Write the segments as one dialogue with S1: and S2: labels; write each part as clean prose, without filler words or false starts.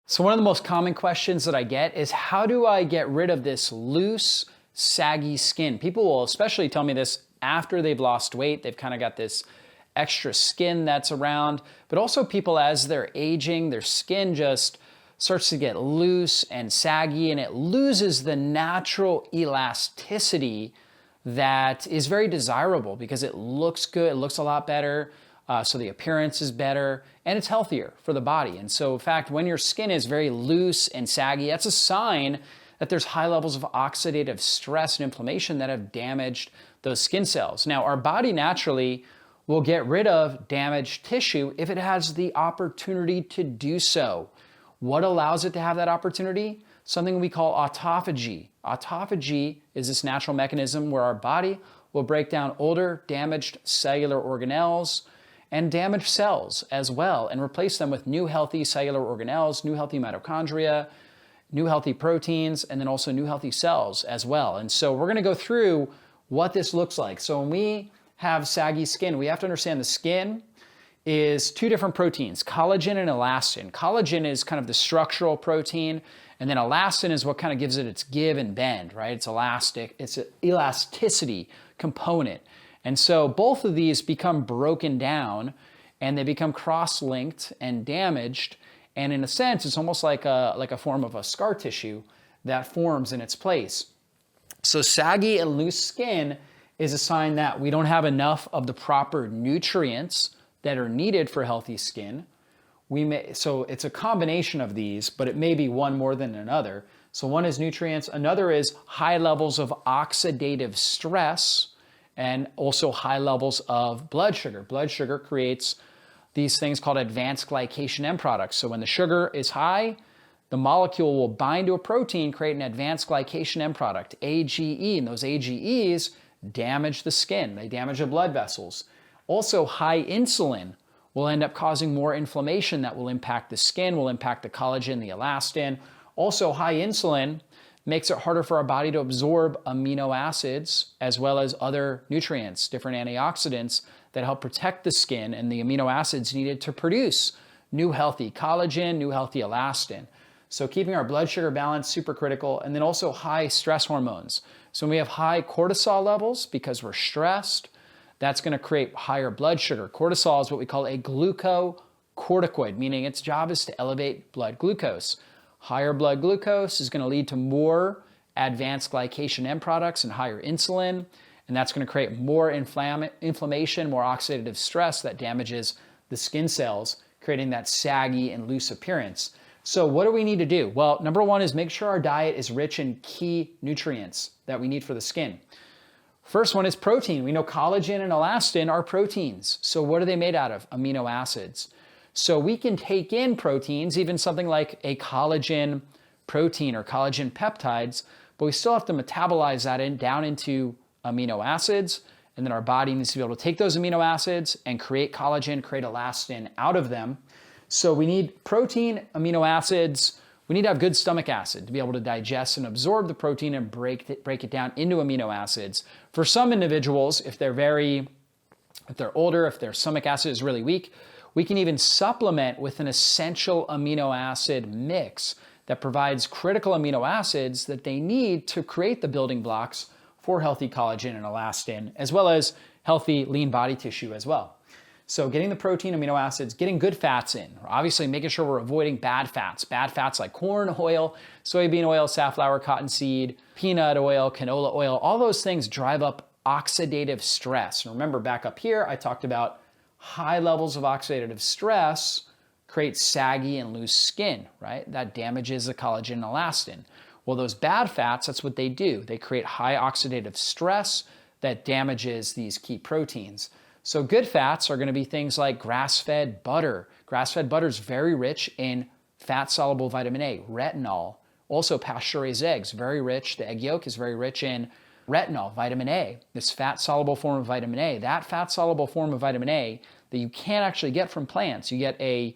S1: So one of the most common questions that I get is, how do I get rid of this loose, saggy skin? People will especially tell me this after they've lost weight. They've kind of got this extra skin that's around, but also people as they're aging, their skin just starts to get loose and saggy, and it loses the natural elasticity that is very desirable because it looks good, it looks a lot better. So the appearance is better and it's healthier for the body. And so in fact, when your skin is very loose and saggy, that's a sign that there's high levels of oxidative stress and inflammation that have damaged those skin cells. Now, our body naturally will get rid of damaged tissue if it has the opportunity to do so. What allows it to have that opportunity? Something we call autophagy. Autophagy is this natural mechanism where our body will break down older, damaged cellular organelles and damaged cells as well, and replace them with new healthy cellular organelles, new healthy mitochondria, new healthy proteins, and then also new healthy cells as well. And so we're gonna go through what this looks like. So when we have saggy skin, we have to understand the skin is two different proteins, collagen and elastin. Collagen is kind of the structural protein, and then elastin is what kind of gives it its give and bend, right? It's elastic, it's an elasticity component. And so both of these become broken down and they become cross-linked and damaged. And in a sense, it's almost like a form of a scar tissue that forms in its place. So saggy and loose skin is a sign that we don't have enough of the proper nutrients that are needed for healthy skin. So it's a combination of these, but it may be one more than another. So one is nutrients, another is high levels of oxidative stress, and also high levels of blood sugar. Blood sugar creates these things called advanced glycation end products. So when the sugar is high, the molecule will bind to a protein, create an advanced glycation end product, AGE, and those AGEs damage the skin. They damage the blood vessels. Also, high insulin will end up causing more inflammation that will impact the skin, will impact the collagen, the elastin. Also, high insulin makes it harder for our body to absorb amino acids as well as other nutrients, different antioxidants that help protect the skin and the amino acids needed to produce new healthy collagen, new healthy elastin. So keeping our blood sugar balance, super critical. And then also high stress hormones. So when we have high cortisol levels because we're stressed, that's going to create higher blood sugar. Cortisol is what we call a glucocorticoid, meaning its job is to elevate blood glucose. Higher blood glucose is going to lead to more advanced glycation end products and higher insulin, and that's going to create more inflammation, more oxidative stress that damages the skin cells, creating that saggy and loose appearance. So what do we need to do? Well, number one is make sure our diet is rich in key nutrients that we need for the skin. First one is protein. We know collagen and elastin are proteins. So what are they made out of? Amino acids. So we can take in proteins, even something like a collagen protein or collagen peptides, but we still have to metabolize that down into amino acids. And then our body needs to be able to take those amino acids and create collagen, create elastin out of them. So we need protein, amino acids. We need to have good stomach acid to be able to digest and absorb the protein and break it down into amino acids. For some individuals, if they're older, if their stomach acid is really weak, we can even supplement with an essential amino acid mix that provides critical amino acids that they need to create the building blocks for healthy collagen and elastin, as well as healthy lean body tissue as well. So getting the protein, amino acids, getting good fats in, obviously making sure we're avoiding bad fats like corn oil, soybean oil, safflower, cottonseed, peanut oil, canola oil. All those things drive up oxidative stress. And remember, back up here, I talked about high levels of oxidative stress create saggy and loose skin, right? That damages the collagen and elastin. Well, those bad fats, that's what they do. They create high oxidative stress that damages these key proteins. So good fats are going to be things like grass-fed butter. Grass-fed butter is very rich in fat-soluble vitamin A, retinol. Also pasture-raised eggs, very rich. The egg yolk is very rich in retinol, vitamin A, this fat-soluble form of vitamin A. That fat-soluble form of vitamin A that you can't actually get from plants. You get a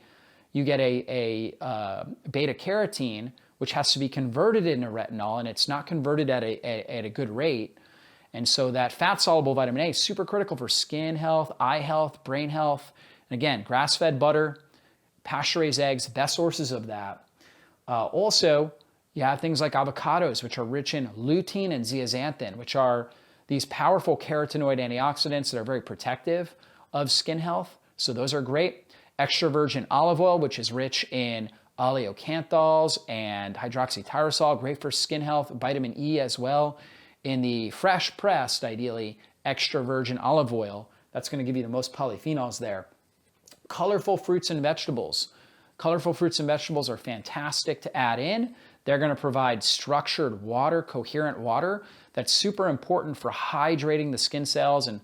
S1: beta-carotene, which has to be converted into retinol, and it's not converted at a good rate. And so that fat-soluble vitamin A is super critical for skin health, eye health, brain health. And again, grass-fed butter, pasture-raised eggs, best sources of that. Also, you have things like avocados, which are rich in lutein and zeaxanthin, which are these powerful carotenoid antioxidants that are very protective of skin health. So those are great. Extra virgin olive oil, which is rich in oleocanthals and hydroxytyrosol, great for skin health. Vitamin E as well. In the fresh pressed, ideally, extra virgin olive oil, that's going to give you the most polyphenols there. Colorful fruits and vegetables. Colorful fruits and vegetables are fantastic to add in. They're going to provide structured water, coherent water. That's super important for hydrating the skin cells. And,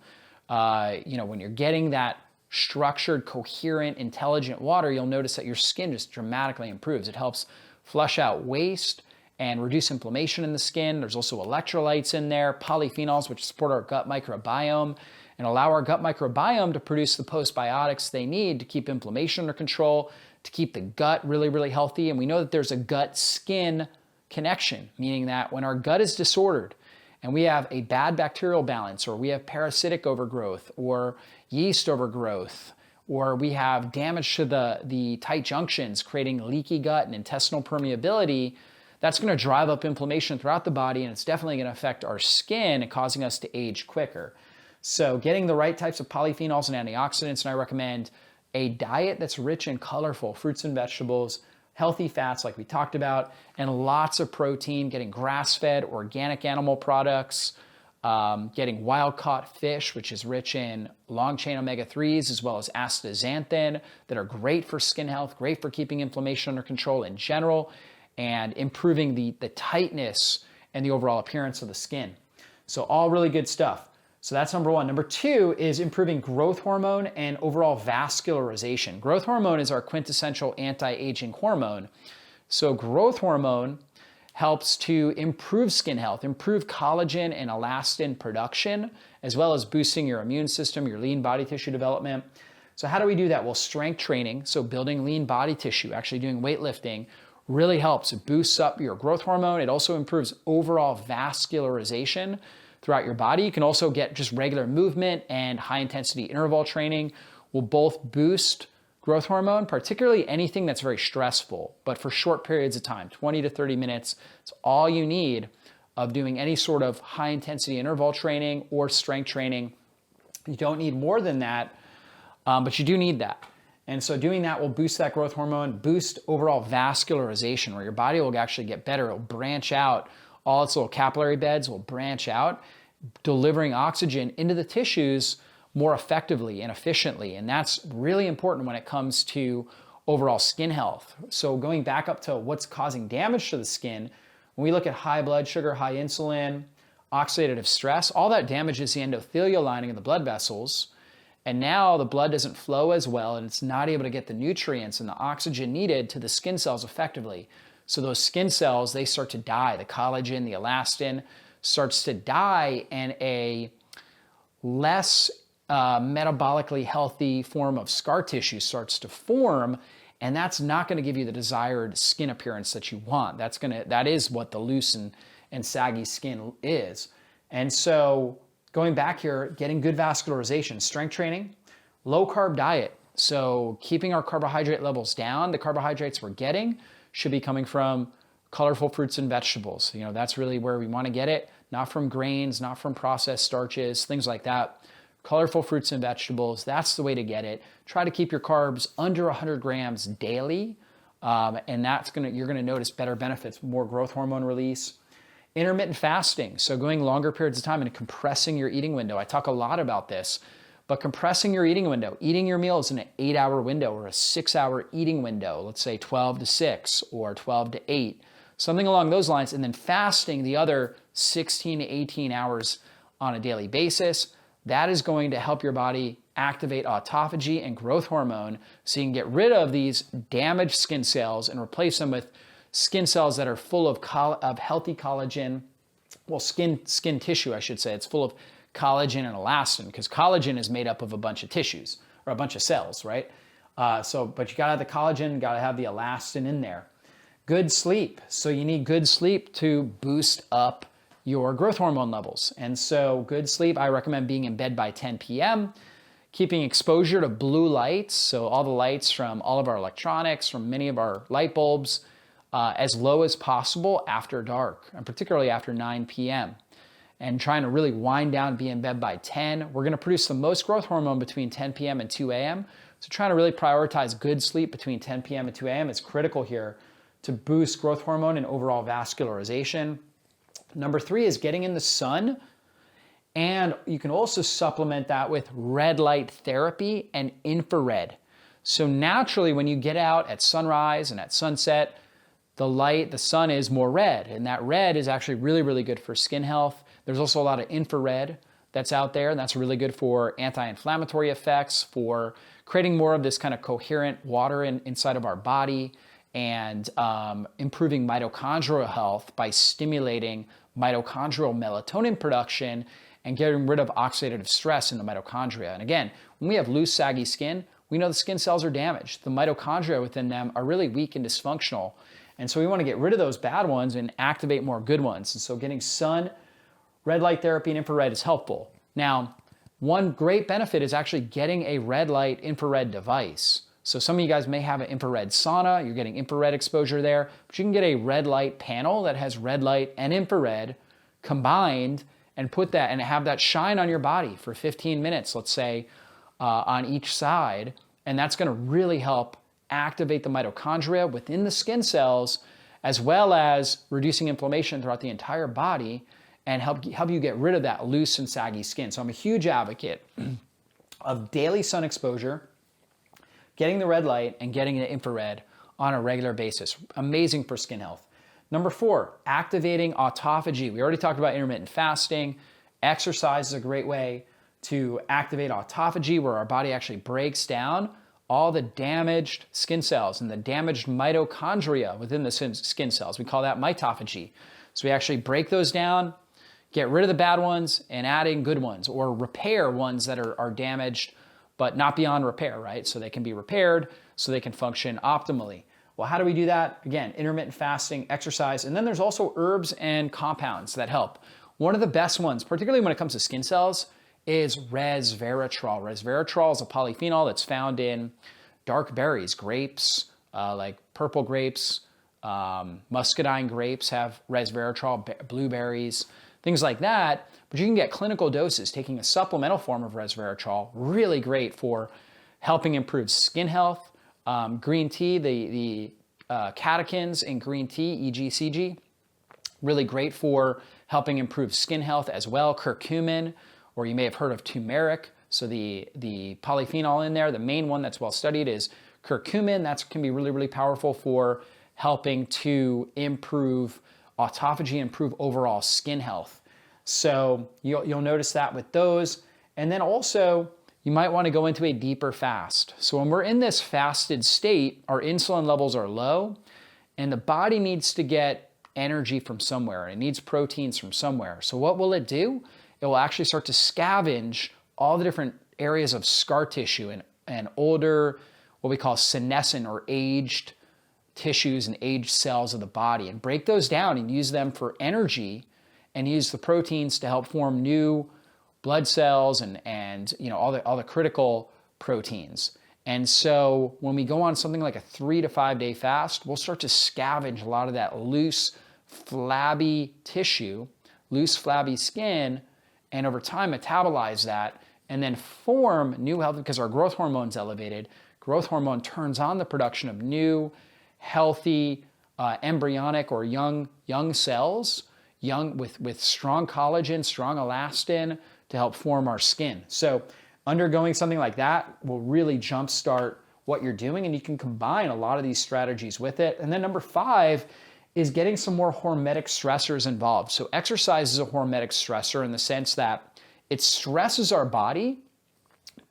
S1: when you're getting that structured, coherent, intelligent water, you'll notice that your skin just dramatically improves. It helps flush out waste and reduce inflammation in the skin. There's also electrolytes in there, polyphenols, which support our gut microbiome and allow our gut microbiome to produce the postbiotics they need to keep inflammation under control, to keep the gut really, really healthy. And we know that there's a gut-skin connection, meaning that when our gut is disordered and we have a bad bacterial balance, or we have parasitic overgrowth or yeast overgrowth, or we have damage to the tight junctions, creating leaky gut and intestinal permeability, that's going to drive up inflammation throughout the body, and it's definitely going to affect our skin and causing us to age quicker. So getting the right types of polyphenols and antioxidants, and I recommend a diet that's rich in colorful fruits and vegetables, healthy fats like we talked about, and lots of protein, getting grass-fed organic animal products, getting wild-caught fish, which is rich in long-chain omega-3s, as well as astaxanthin, that are great for skin health, great for keeping inflammation under control in general, and improving the tightness and the overall appearance of the skin. So all really good stuff. So that's number one. Number two is improving growth hormone and overall vascularization. Growth hormone is our quintessential anti-aging hormone. So growth hormone helps to improve skin health, improve collagen and elastin production, as well as boosting your immune system, your lean body tissue development. So how do we do that? Well, strength training, so building lean body tissue, actually doing weightlifting, really helps. It boosts up your growth hormone. It also improves overall vascularization throughout your body. You can also get just regular movement, and high intensity interval training will both boost growth hormone, particularly anything that's very stressful, but for short periods of time, 20 to 30 minutes. It's all you need of doing any sort of high intensity interval training or strength training. You don't need more than that, but you do need that. And so doing that will boost that growth hormone, boost overall vascularization, where your body will actually get better. It'll branch out. All its little capillary beds will branch out, delivering oxygen into the tissues more effectively and efficiently. And that's really important when it comes to overall skin health. So going back up to what's causing damage to the skin, when we look at high blood sugar, high insulin, oxidative stress, all that damages the endothelial lining of the blood vessels. And now the blood doesn't flow as well, and it's not able to get the nutrients and the oxygen needed to the skin cells effectively. So those skin cells, they start to die. The collagen, the elastin starts to die, and a less metabolically healthy form of scar tissue starts to form, and that's not going to give you the desired skin appearance that you want. That is what the loose and saggy skin is. And so going back here, getting good vascularization, strength training, low carb diet. So keeping our carbohydrate levels down. The carbohydrates we're getting should be coming from colorful fruits and vegetables. That's really where we want to get it, not from grains, not from processed starches, things like that. Colorful fruits and vegetables, that's the way to get it. Try to keep your carbs under 100 grams daily, and you're gonna notice better benefits, more growth hormone release. Intermittent fasting, so going longer periods of time and compressing your eating window. I talk a lot about this, but compressing your eating window, eating your meals in an 8-hour window or a 6-hour eating window, let's say 12 to 6 or 12 to 8, something along those lines, and then fasting the other 16 to 18 hours on a daily basis. That is going to help your body activate autophagy and growth hormone so you can get rid of these damaged skin cells and replace them with skin cells that are full of healthy collagen, well, skin tissue, I should say. It's full of collagen and elastin, because collagen is made up of a bunch of tissues or a bunch of cells, right? But you gotta have the collagen, gotta have the elastin in there. Good sleep. So you need good sleep to boost up your growth hormone levels. And so good sleep, I recommend being in bed by 10 p.m., keeping exposure to blue lights, so all the lights from all of our electronics, from many of our light bulbs, as low as possible after dark, and particularly after 9 p.m. And trying to really wind down, be in bed by 10. We're gonna produce the most growth hormone between 10 p.m. and 2 a.m. So trying to really prioritize good sleep between 10 p.m. and 2 a.m. is critical here to boost growth hormone and overall vascularization. Number 3 is getting in the sun. And you can also supplement that with red light therapy and infrared. So naturally, when you get out at sunrise and at sunset, the sun is more red, and that red is actually really, really good for skin health. There's also a lot of infrared that's out there, and that's really good for anti-inflammatory effects, for creating more of this kind of coherent water inside of our body, and improving mitochondrial health by stimulating mitochondrial melatonin production and getting rid of oxidative stress in the mitochondria. And again, when we have loose, saggy skin, we know the skin cells are damaged. The mitochondria within them are really weak and dysfunctional. And so we want to get rid of those bad ones and activate more good ones. And so getting sun, red light therapy, and infrared is helpful. Now, one great benefit is actually getting a red light infrared device. So some of you guys may have an infrared sauna, you're getting infrared exposure there, but you can get a red light panel that has red light and infrared combined and put that and have that shine on your body for 15 minutes, let's say, on each side. And that's gonna really help activate the mitochondria within the skin cells, as well as reducing inflammation throughout the entire body and help you get rid of that loose and saggy skin. So I'm a huge advocate of daily sun exposure, getting the red light and getting the infrared on a regular basis. Amazing for skin health. Number 4, activating autophagy. We already talked about intermittent fasting. Exercise is a great way to activate autophagy, where our body actually breaks down all the damaged skin cells and the damaged mitochondria within the skin cells. We call that mitophagy. So we actually break those down, get rid of the bad ones and add in good ones, or repair ones that are damaged but not beyond repair, right? So they can be repaired so they can function optimally. Well, how do we do that? Again, intermittent fasting, exercise, and then there's also herbs and compounds that help. One of the best ones, particularly when it comes to skin cells, is resveratrol. Resveratrol is a polyphenol that's found in dark berries, grapes, like purple grapes, muscadine grapes have resveratrol, blueberries, things like that. But you can get clinical doses taking a supplemental form of resveratrol, really great for helping improve skin health. Green tea, the catechins in green tea, EGCG, really great for helping improve skin health as well. Curcumin, or you may have heard of turmeric. So the polyphenol in there, the main one that's well studied is curcumin. That can be really, really powerful for helping to improve autophagy, improve overall skin health. So you'll notice that with those. And then also, you might want to go into a deeper fast. So when we're in this fasted state, our insulin levels are low, and the body needs to get energy from somewhere. It needs proteins from somewhere. So what will it do? It will actually start to scavenge all the different areas of scar tissue and older, what we call senescent or aged tissues and aged cells of the body, and break those down and use them for energy, and use the proteins to help form new blood cells and all the critical proteins. And so when we go on something like a 3 to 5 day fast, we'll start to scavenge a lot of that loose, flabby tissue, loose, flabby skin, and over time metabolize that and then form new healthy, because our growth hormone's elevated. Growth hormone turns on the production of new, healthy, embryonic or young cells, young with strong collagen, strong elastin to help form our skin. So undergoing something like that will really jumpstart what you're doing, and you can combine a lot of these strategies with it. And then number 5 is getting some more hormetic stressors involved. So exercise is a hormetic stressor in the sense that it stresses our body,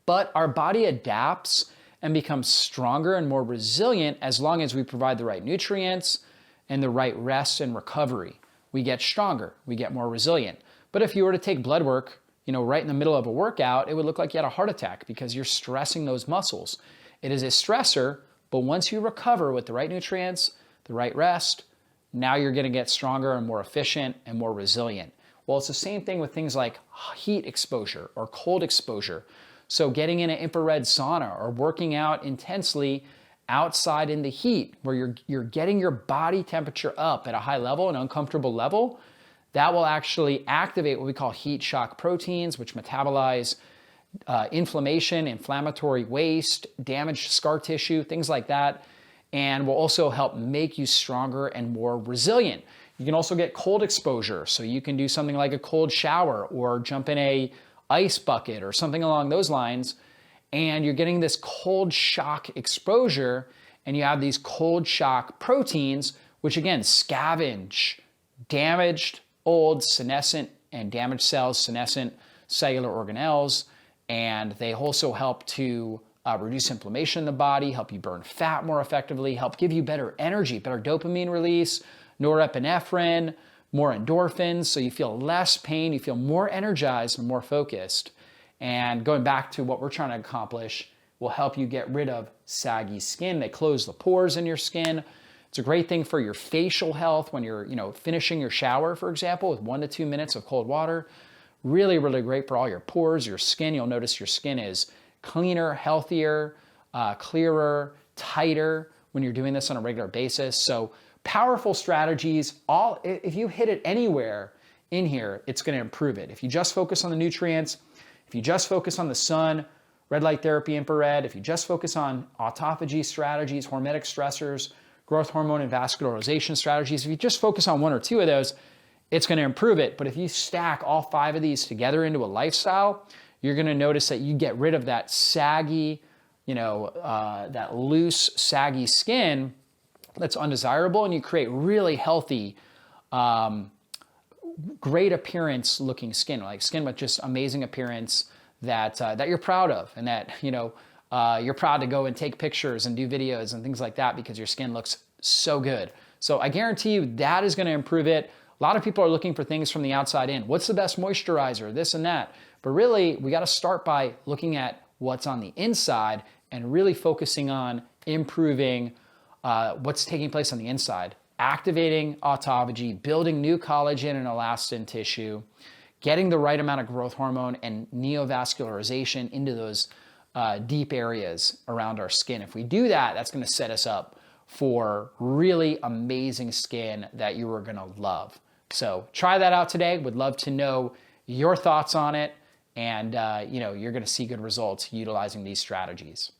S1: but our body adapts and becomes stronger and more resilient as long as we provide the right nutrients and the right rest and recovery. We get stronger, we get more resilient. But if you were to take blood work, right in the middle of a workout, it would look like you had a heart attack because you're stressing those muscles. It is a stressor, but once you recover with the right nutrients, the right rest, now you're gonna get stronger and more efficient and more resilient. Well, it's the same thing with things like heat exposure or cold exposure. So getting in an infrared sauna or working out intensely outside in the heat, where you're getting your body temperature up at a high level, an uncomfortable level, that will actually activate what we call heat shock proteins, which metabolize inflammation, inflammatory waste, damaged scar tissue, things like that, and will also help make you stronger and more resilient. You can also get cold exposure, so you can do something like a cold shower or jump in a ice bucket or something along those lines, and you're getting this cold shock exposure, and you have these cold shock proteins, which again scavenge damaged, old, senescent, and damaged cells, senescent cellular organelles, and they also help to reduce inflammation in the body, help you burn fat more effectively, help give you better energy, better dopamine release, norepinephrine, more endorphins, so you feel less pain, you feel more energized and more focused. And going back to what we're trying to accomplish, will help you get rid of saggy skin. They close the pores in your skin. It's a great thing for your facial health when you're, finishing your shower, for example, with 1 to 2 minutes of cold water. Really, really great for all your pores, your skin. You'll notice your skin is cleaner, healthier, clearer, tighter when you're doing this on a regular basis. So powerful strategies. If you hit it anywhere in here, it's going to improve it. If you just focus on the nutrients, if you just focus on the sun, red light therapy, infrared, if you just focus on autophagy strategies, hormetic stressors, growth hormone and vascularization strategies, if you just focus on 1 or 2 of those, it's going to improve it. But if you stack all 5 of these together into a lifestyle, you're going to notice that you get rid of that saggy, that loose, saggy skin that's undesirable, and you create really healthy, great appearance looking skin, like skin with just amazing appearance that you're proud of, and that you're proud to go and take pictures and do videos and things like that because your skin looks so good. So I guarantee you that is going to improve it. A lot of people are looking for things from the outside in. What's the best moisturizer, this and that? But really, we got to start by looking at what's on the inside and really focusing on improving what's taking place on the inside, activating autophagy, building new collagen and elastin tissue, getting the right amount of growth hormone and neovascularization into those deep areas around our skin. If we do that, that's going to set us up for really amazing skin that you are going to love. So try that out today. Would love to know your thoughts on it. And you're going to see good results utilizing these strategies.